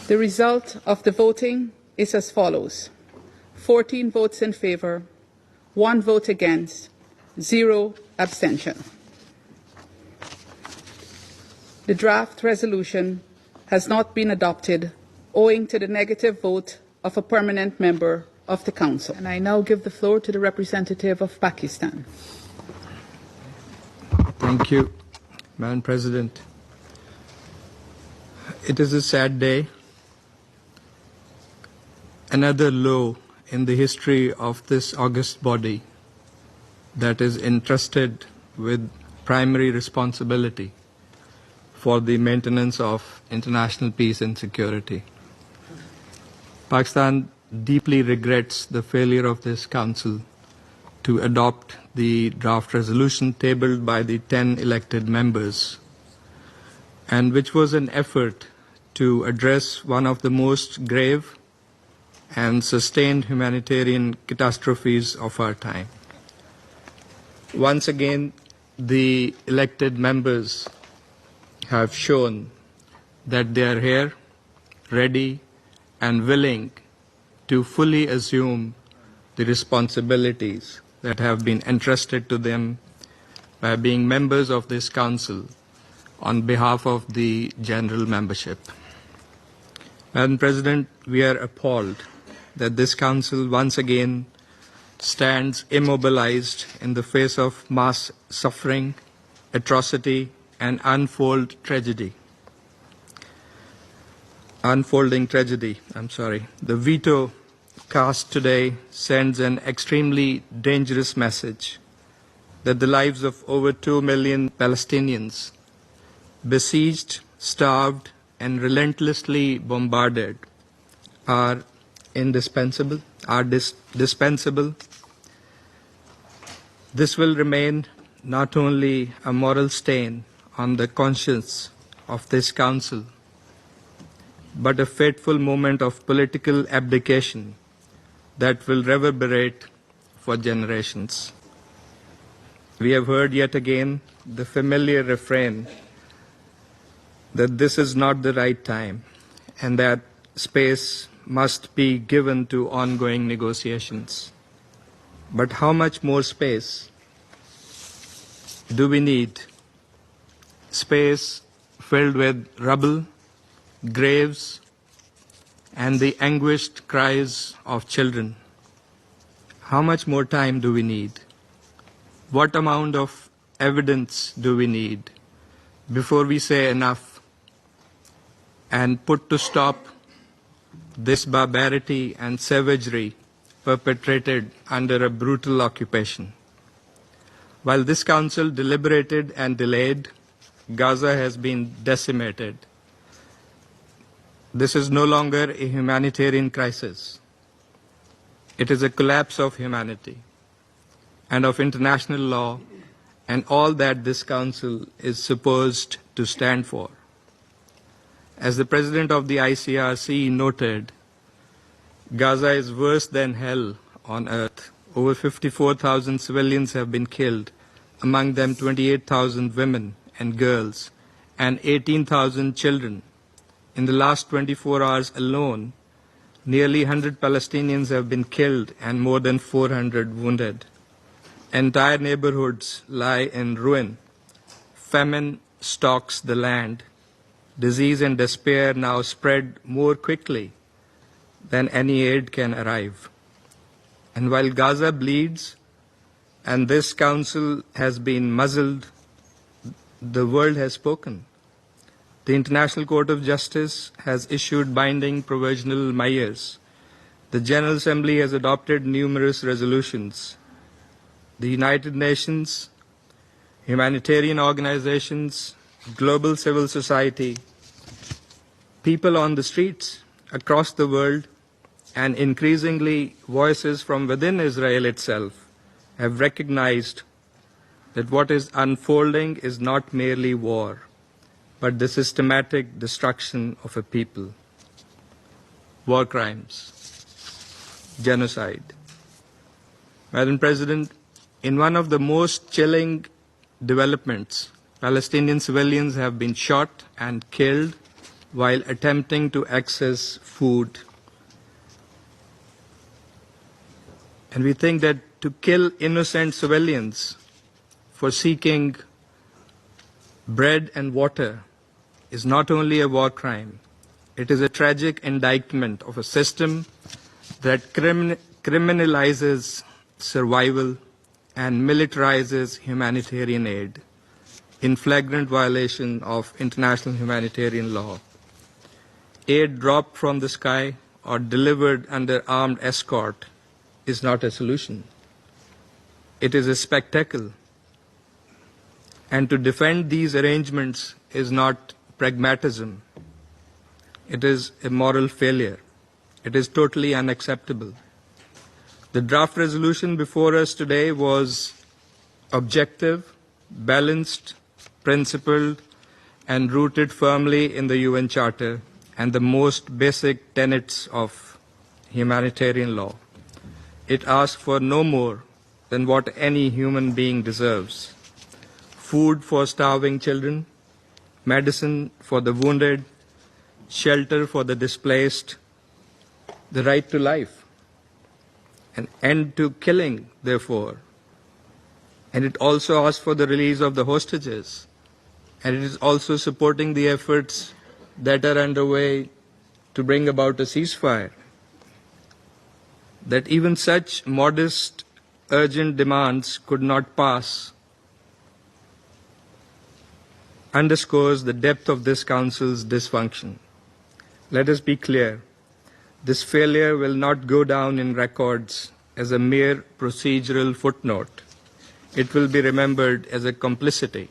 The result of the voting is as follows: 14 votes in favour, 1 vote against, 0 abstention. The draft resolution has not been adopted owing to the negative vote of a permanent member of the Council. And I now give the floor to the representative of Pakistan. Thank you, Madam President. It is a sad day, another low in the history of this august body that is entrusted with primary responsibility for the maintenance of international peace and security. Pakistan deeply regrets the failure of this Council to adopt the draft resolution tabled by the 10 elected members, and which was an effort to address one of the most grave and sustained humanitarian catastrophes of our time. Once again, the elected members have shown that they are here, ready and willing to fully assume the responsibilities that have been entrusted to them by being members of this Council on behalf of the general membership. Madam President, we are appalled that this Council once again stands immobilized in the face of mass suffering, atrocity, and unfolding tragedy. The veto cast today sends an extremely dangerous message that the lives of over 2 million Palestinians, besieged, starved, and relentlessly bombarded, are dispensable. This will remain not only a moral stain on the conscience of this Council, but a fateful moment of political abdication that will reverberate for generations. We have heard yet again the familiar refrain that this is not the right time and that space must be given to ongoing negotiations. But how much more space do we need? Space filled with rubble, graves, and the anguished cries of children. How much more time do we need? What amount of evidence do we need before we say enough and put to stop this barbarity and savagery perpetrated under a brutal occupation? While this Council deliberated and delayed, Gaza has been decimated. This is no longer a humanitarian crisis. It is a collapse of humanity and of international law and all that this Council is supposed to stand for. As the President of the ICRC noted, Gaza is worse than hell on earth. Over 54,000 civilians have been killed, among them 28,000 women and girls, and 18,000 children. In the last 24 hours alone, nearly 100 Palestinians have been killed and more than 400 wounded. Entire neighborhoods lie in ruin. Famine stalks the land. Disease and despair now spread more quickly than any aid can arrive. And while Gaza bleeds and this Council has been muzzled, the world has spoken. The International Court of Justice has issued binding provisional measures. The General Assembly has adopted numerous resolutions. The United Nations, humanitarian organizations, global civil society, people on the streets across the world, and increasingly voices from within Israel itself have recognized that what is unfolding is not merely war, but the systematic destruction of a people. War crimes, genocide. Madam President, in one of the most chilling developments, Palestinian civilians have been shot and killed while attempting to access food. And we think that to kill innocent civilians for seeking bread and water is not only a war crime, it is a tragic indictment of a system that criminalizes survival and militarizes humanitarian aid in flagrant violation of international humanitarian law. Aid dropped from the sky or delivered under armed escort is not a solution. It is a spectacle. And to defend these arrangements is not pragmatism. It is a moral failure. It is totally unacceptable. The draft resolution before us today was objective, balanced, principled, and rooted firmly in the UN Charter and the most basic tenets of humanitarian law. It asks for no more than what any human being deserves: food for starving children, medicine for the wounded, shelter for the displaced, the right to life, an end to killing, therefore. And it also asks for the release of the hostages. And it is also supporting the efforts that are underway to bring about a ceasefire. That even such modest, urgent demands could not pass underscores the depth of this Council's dysfunction. Let us be clear. This failure will not go down in records as a mere procedural footnote. It will be remembered as a complicity,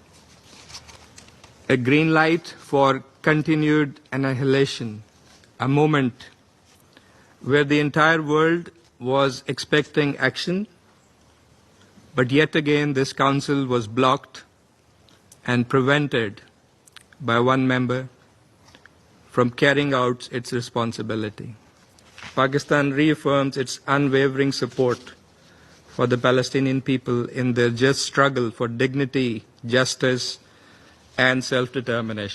a green light for continued annihilation, a moment where the entire world was expecting action, but yet again this Council was blocked and prevented by one member from carrying out its responsibility. Pakistan reaffirms its unwavering support for the Palestinian people in their just struggle for dignity, justice, and self-determination.